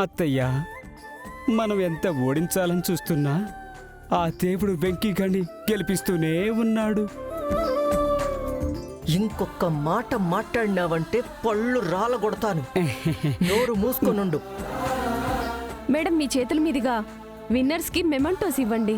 అత్తయ్యా, మనం ఎంత ఓడించాలని చూస్తున్నా ఆ దేవుడు వెంకీగాన్ని గెలిపిస్తూనే ఉన్నాడు. ఇంకొక మాట మాట్లాడినావంటే పళ్ళు రాలగొడతాను. నోరు మూసుకొనుండు. మేడం, మీ చేతుల మీదుగా విన్నర్స్కి మెమంటోస్ ఇవ్వండి.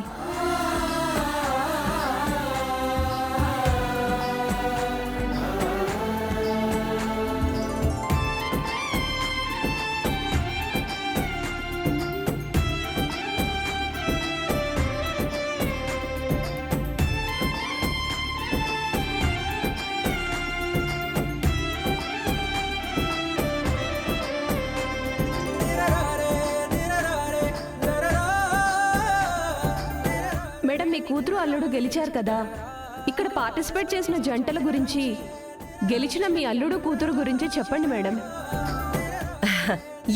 మేడం, మీ కూతురు అల్లుడు గెలిచారు కదా, ఇక్కడ పార్టిసిపేట్ చేసిన జంటల గురించి, గెలిచిన మీ అల్లుడు కూతురు గురించి చెప్పండి మేడం.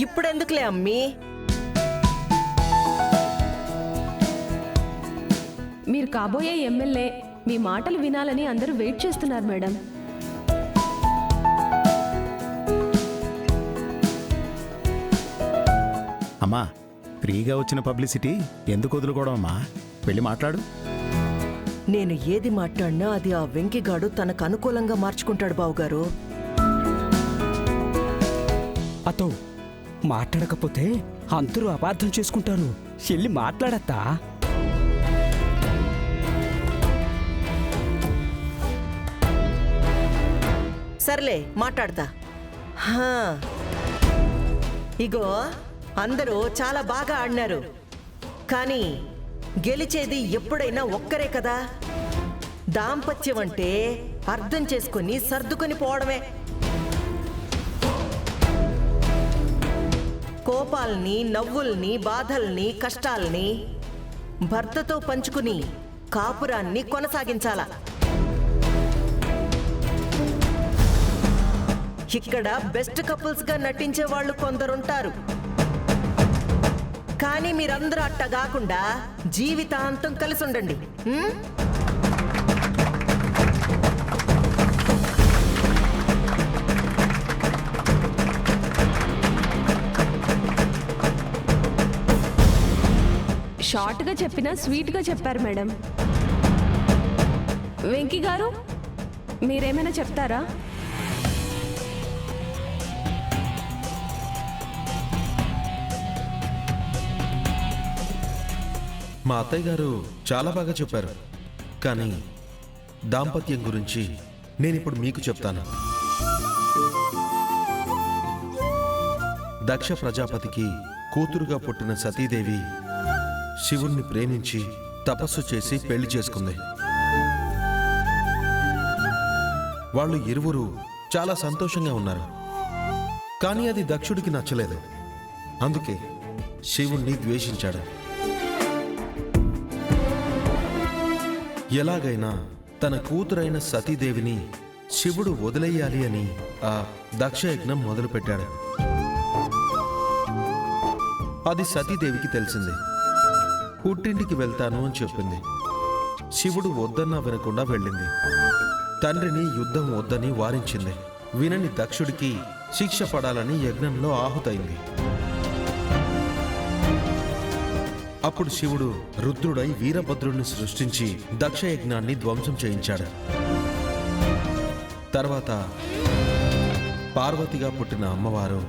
ఇప్పుడెందుకులే అమ్మీ? మీరు కాబోయే ఎమ్మెల్యే, మీ మాటలు వినాలని అందరూ వెయిట్ చేస్తున్నారు మేడం. అమ్మా, ఫ్రీగా వచ్చిన పబ్లిసిటీ ఎందుకు వదులుకోవడం అమ్మా? వెళ్ళి మాట్లాడు. నేను ఏది మాట్లాడినా అది ఆ వెంకిగాడు తనకు అనుకూలంగా మార్చుకుంటాడు బావుగారు. అతో మాట్లాడకపోతే అందరూ అపార్థం చేసుకుంటారు. వెళ్ళి మాట్లాడత్తా. సర్లే, మాట్లాడతా. హా, ఇగో అందరూ చాలా బాగా ఆడినారు, కానీ గెలిచేది ఎప్పుడైనా ఒక్కరే కదా. దాంపత్యం అంటే అర్థం చేసుకుని సర్దుకొని పోవడమే. కోపాల్ని, నవ్వుల్ని, బాధల్ని, కష్టాల్ని భర్తతో పంచుకుని కాపురాన్ని కొనసాగించాల. ఇక్కడ బెస్ట్ కపుల్స్ గా నటించే వాళ్ళు కొందరుంటారు, కానీ మీరందరూ అట్ట కాకుండా జీవితాంతం కలిసి ఉండండి. షార్ట్గా చెప్పినా స్వీట్గా చెప్పారు మేడం. వెంకీ గారు, మీరేమైనా చెప్తారా? మా అత్తయ్య గారు చాలా బాగా చెప్పారు, కానీ దాంపత్యం గురించి నేనిప్పుడు మీకు చెప్తాను. దక్ష ప్రజాపతికి కూతురుగా పుట్టిన సతీదేవి శివుణ్ణి ప్రేమించి తపస్సు చేసి పెళ్లి చేసుకుంది. వాళ్ళు ఇరువురు చాలా సంతోషంగా ఉన్నారు, కానీ అది దక్షుడికి నచ్చలేదు. అందుకే శివుణ్ణి ద్వేషించాడు. ఎలాగైనా తన కూతురైన సతీదేవిని శివుడు వదిలేయాలి అని ఆ దక్షయజ్ఞం మొదలుపెట్టాడు. అది సతీదేవికి తెలిసింది. పుట్టింటికి వెళ్తాను అని చెప్పింది. శివుడు వద్దన్నా వినకుండా వెళ్ళింది. తండ్రిని యుద్ధం వద్దని వారించింది. వినని దక్షుడికి శిక్ష పడాలని యజ్ఞంలో ఆహుతైంది. అప్పుడు శివుడు రుద్రుడై వీరభద్రుణ్ణి సృష్టించి దక్షయజ్ఞాన్ని ధ్వంసం చేయించాడు. తర్వాత పార్వతిగా పుట్టిన అమ్మవారు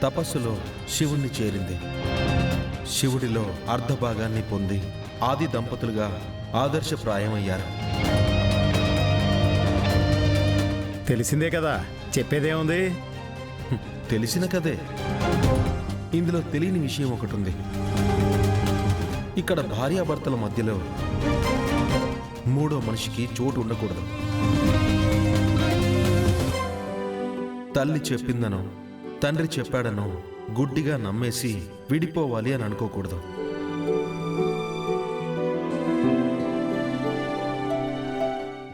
తపస్సులో శివుణ్ణి చేరింది. శివుడిలో అర్ధభాగాన్ని పొంది ఆది దంపతులుగా ఆదర్శప్రాయమయ్యారు. తెలిసిందే కదా, చెప్పేదేముంది? తెలిసిన కదే. ఇందులో తెలియని విషయం ఒకటి ఉంది. ఇక్కడ భార్యాభర్తల మధ్యలో మూడో మనిషికి చోటు ఉండకూడదు. తల్లి చెప్పిందనో తండ్రి చెప్పాడనో గుడ్డిగా నమ్మేసి విడిపోవాలి అని అనుకోకూడదు.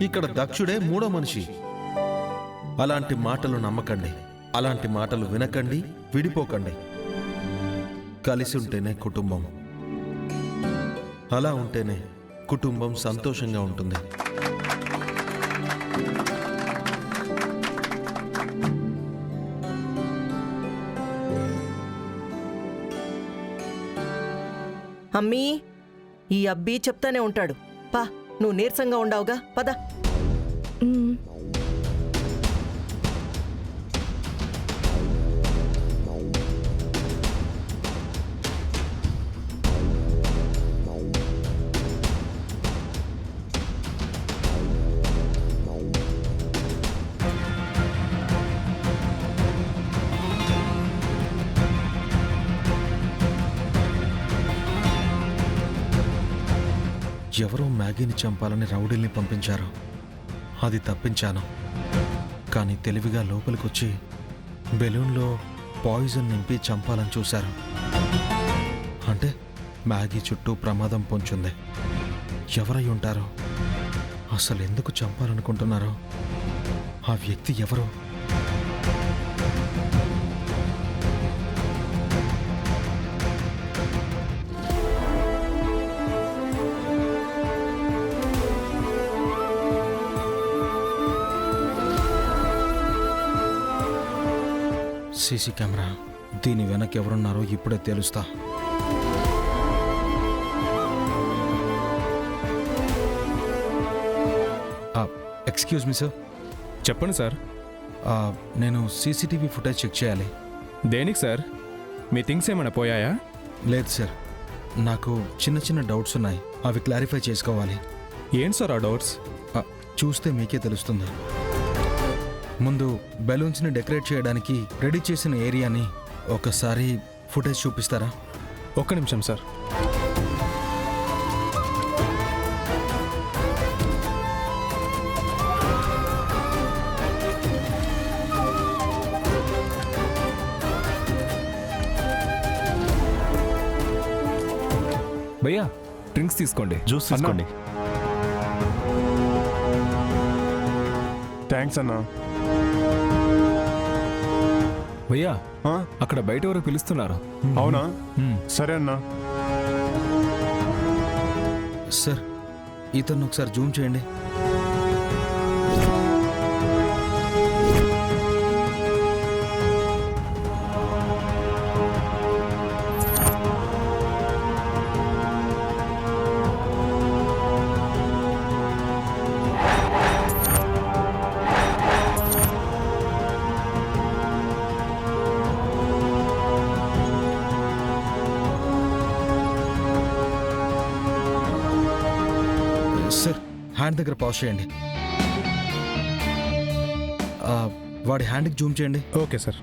ఇక్కడ దక్షుడే మూడో మనిషి. అలాంటి మాటలు నమ్మకండి, అలాంటి మాటలు వినకండి, విడిపోకండి. కలిసి ఉంటేనే కుటుంబం. అలా ఉంటేనే కుటుంబం సంతోషంగా ఉంటుంది. అమ్మీ, ఈ అబ్బి చెప్తానే ఉంటాడు. పా, నువ్వు నీరసంగా ఉండావుగా, పద. మ్మ్. ఎవరో మ్యాగీని చంపాలని రౌడీల్ని పంపించారు. అది తప్పించాను. కానీ తెలివిగా లోపలికొచ్చి బెలూన్లో పాయిజన్ నింపి చంపాలని చూశారు. అంటే మ్యాగీ చుట్టూ ప్రమాదం పొంచుంది. ఎవరై ఉంటారో, అసలు ఎందుకు చంపాలనుకుంటున్నారో, ఆ వ్యక్తి ఎవరు? CC camera. దీని వెనక ఎవరున్నారో ఇప్పుడే తెలుస్తా. Excuse me sir. చెప్పండి సార్. నేను సీసీటీవీ ఫుటేజ్ చెక్ చేయాలి. దేనికి సార్? మీ థింగ్స్ ఏమైనా పోయాయా? లేదు సార్, నాకు చిన్న చిన్న డౌట్స్ ఉన్నాయి. అవి క్లారిఫై చేసుకోవాలి. ఏంటి సార్ ఆ డౌట్స్? చూస్తే మీకే తెలుస్తుంది. ముందు బెలూన్స్ని డెకరేట్ చేయడానికి రెడీ చేసిన ఏరియాని ఒకసారి ఫుటేజ్ చూపిస్తారా? ఒక్క నిమిషం సార్. భయ్యా, డ్రింక్స్ తీసుకోండి. జ్యూస్ తీసుకోండి. థ్యాంక్స్ అన్నా. భయ్యా, అక్కడ బయట ఎవరో పిలుస్తున్నారు. అవునా? సరే అన్నా. సార్, ఇతను ఒకసారి జూమ్ చేయండి. సార్, హ్యాండ్ దగ్గర పాజ్ చేయండి. వాడి హ్యాండ్కి జూమ్ చేయండి. Okay sir.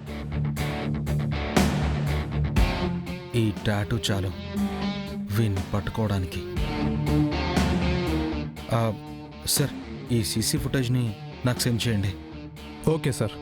ఈ టాటూ చాలు వీన్ని పట్టుకోవడానికి. సార్, ఈ సీసీ ఫుటేజ్ని నాకు సెండ్ చేయండి. Okay sir.